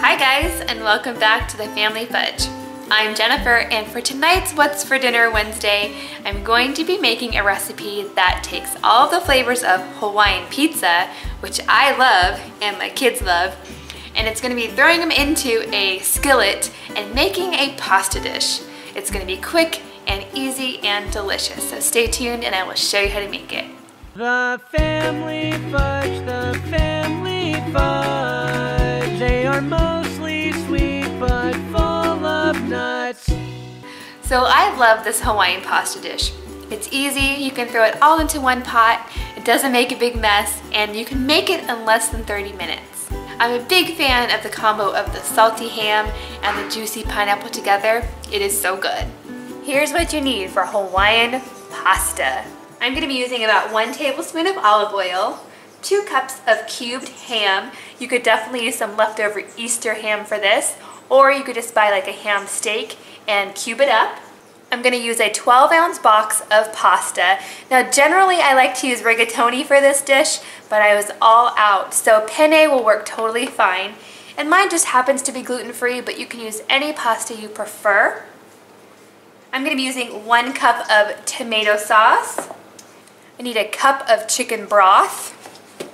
Hi guys, and welcome back to the Family Fudge. I'm Jennifer, and for tonight's What's for Dinner Wednesday, I'm going to be making a recipe that takes all of the flavors of Hawaiian pizza, which I love and my kids love, and it's going to be throwing them into a skillet and making a pasta dish. It's going to be quick and easy and delicious, so stay tuned and I will show you how to make it. The Family Fudge, the Family Fudge. They are mostly sweet but full of nuts. So I love this Hawaiian pasta dish. It's easy, you can throw it all into one pot, it doesn't make a big mess, and you can make it in less than 30 minutes. I'm a big fan of the combo of the salty ham and the juicy pineapple together. It is so good. Here's what you need for Hawaiian pasta. I'm going to be using about 1 tablespoon of olive oil, 2 cups of cubed ham. You could definitely use some leftover Easter ham for this, or you could just buy like a ham steak and cube it up. I'm going to use a 12-ounce box of pasta. Now generally I like to use rigatoni for this dish, but I was all out, so penne will work totally fine. And mine just happens to be gluten-free, but you can use any pasta you prefer. I'm going to be using 1 cup of tomato sauce. I need a cup of chicken broth,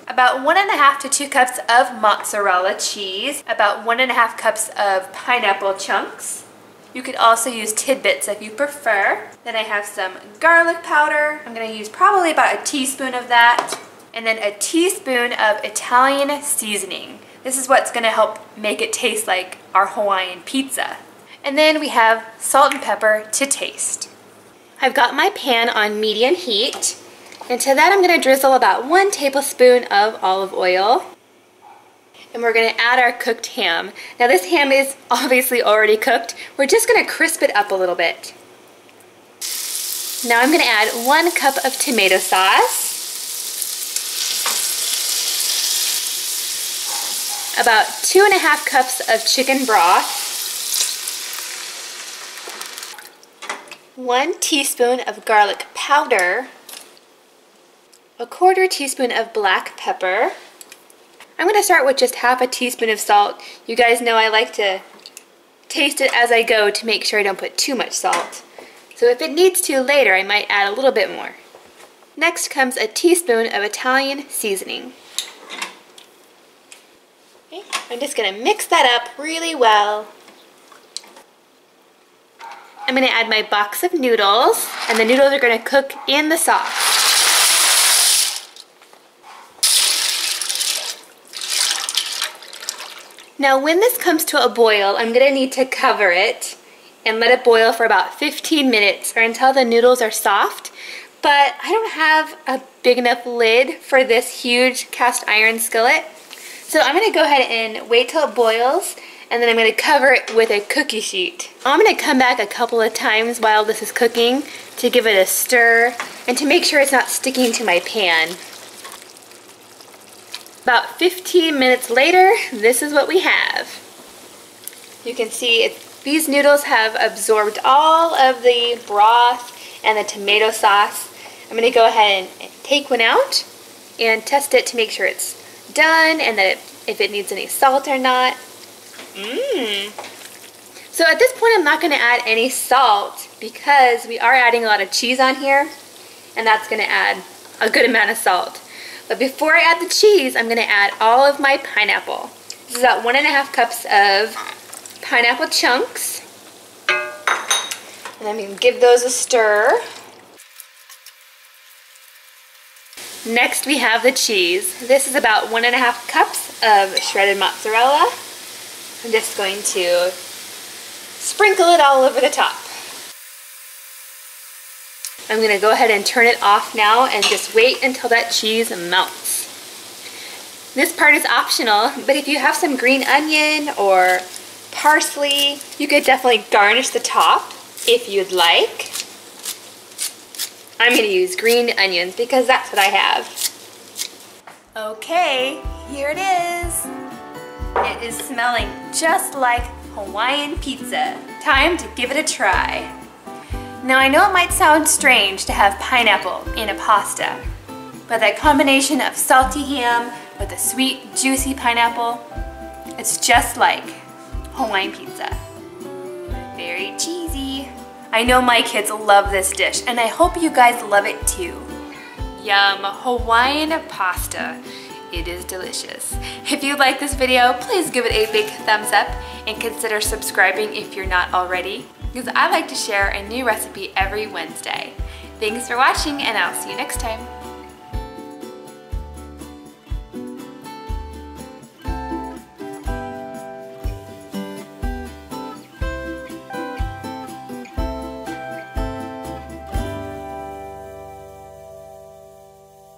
about 1.5 to 2 cups of mozzarella cheese, about 1.5 cups of pineapple chunks. You could also use tidbits if you prefer. Then I have some garlic powder. I'm going to use probably about a teaspoon of that. And then a teaspoon of Italian seasoning. This is what's going to help make it taste like our Hawaiian pizza. And then we have salt and pepper to taste. I've got my pan on medium heat. And to that I'm going to drizzle about 1 tablespoon of olive oil. And we're going to add our cooked ham. Now this ham is obviously already cooked. We're just going to crisp it up a little bit. Now I'm going to add 1 cup of tomato sauce. About 2.5 cups of chicken broth. 1 teaspoon of garlic powder. 1/4 teaspoon of black pepper. I'm going to start with just 1/2 teaspoon of salt. You guys know I like to taste it as I go to make sure I don't put too much salt. So if it needs to later, I might add a little bit more. Next comes a teaspoon of Italian seasoning. Okay, I'm just going to mix that up really well. I'm going to add my box of noodles, and the noodles are going to cook in the sauce. Now when this comes to a boil, I'm going to need to cover it and let it boil for about 15 minutes or until the noodles are soft. But I don't have a big enough lid for this huge cast iron skillet. So I'm going to go ahead and wait till it boils, and then I'm going to cover it with a cookie sheet. I'm going to come back a couple of times while this is cooking to give it a stir and to make sure it's not sticking to my pan. About 15 minutes later, this is what we have. You can see these noodles have absorbed all of the broth and the tomato sauce. I'm going to go ahead and take one out and test it to make sure it's done and that if it needs any salt or not. So at this point I'm not going to add any salt because we are adding a lot of cheese on here, and that's going to add a good amount of salt. But before I add the cheese, I'm going to add all of my pineapple. This is about 1.5 cups of pineapple chunks. And I'm going to give those a stir. Next we have the cheese. This is about 1.5 cups of shredded mozzarella. I'm just going to sprinkle it all over the top. I'm going to go ahead and turn it off now and just wait until that cheese melts. This part is optional, but if you have some green onion or parsley, you could definitely garnish the top if you'd like. I'm going to use green onions because that's what I have. Okay, here it is. It is smelling just like Hawaiian pizza. Time to give it a try. Now I know it might sound strange to have pineapple in a pasta, but that combination of salty ham with a sweet, juicy pineapple, it's just like Hawaiian pizza. Very cheesy. I know my kids love this dish, and I hope you guys love it too. Yum, Hawaiian pasta. It is delicious. If you like this video, please give it a big thumbs up and consider subscribing if you're not already, because I like to share a new recipe every Wednesday. Thanks for watching, and I'll see you next time.